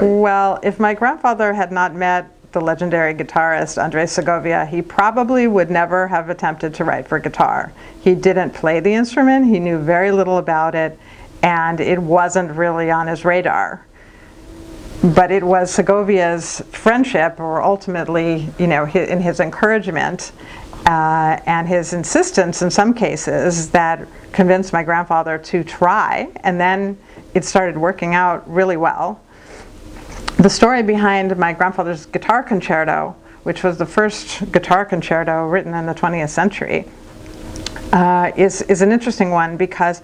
Well, if my grandfather had not met the legendary guitarist Andres Segovia, he probably would never have attempted to write for guitar. He didn't play the instrument, he knew very little about it, and it wasn't really on his radar. But it was Segovia's friendship, or ultimately, in his encouragement and his insistence in some cases, that convinced my grandfather to try, and then it started working out really well. The story behind my grandfather's guitar concerto, which was the first guitar concerto written in the 20th century, is an interesting one, because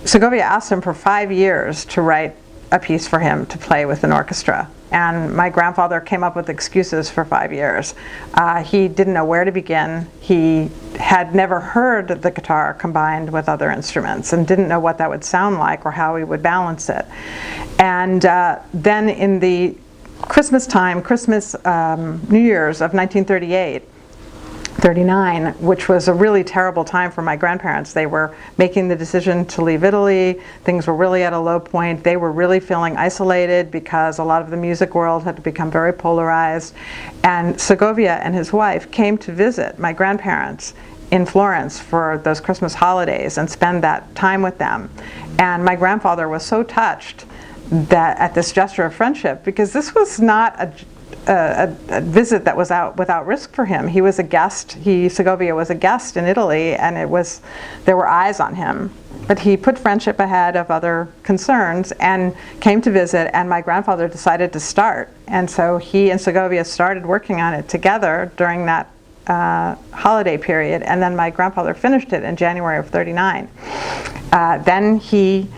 Segovia asked him for 5 years to write a piece for him to play with an orchestra. And my grandfather came up with excuses for 5 years. He didn't know where to begin. He had never heard the guitar combined with other instruments and didn't know what that would sound like or how he would balance it. And then in the Christmas New Year's of 1939, which was a really terrible time for my grandparents. They were making the decision to leave Italy. Things were really at a low point. They were really feeling isolated because a lot of the music world had become very polarized. And Segovia and his wife came to visit my grandparents in Florence for those Christmas holidays and spend that time with them. And my grandfather was so touched that at this gesture of friendship, because this was not a visit that was without risk for him. He was a guest. Segovia was a guest in Italy, and there were eyes on him. But he put friendship ahead of other concerns and came to visit, and my grandfather decided to start. And so he and Segovia started working on it together during that holiday period, and then my grandfather finished it in January of '39. Then he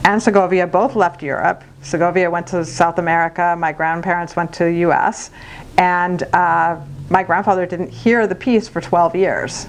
and Segovia both left Europe. Segovia went to South America, my grandparents went to the US, and my grandfather didn't hear the piece for 12 years.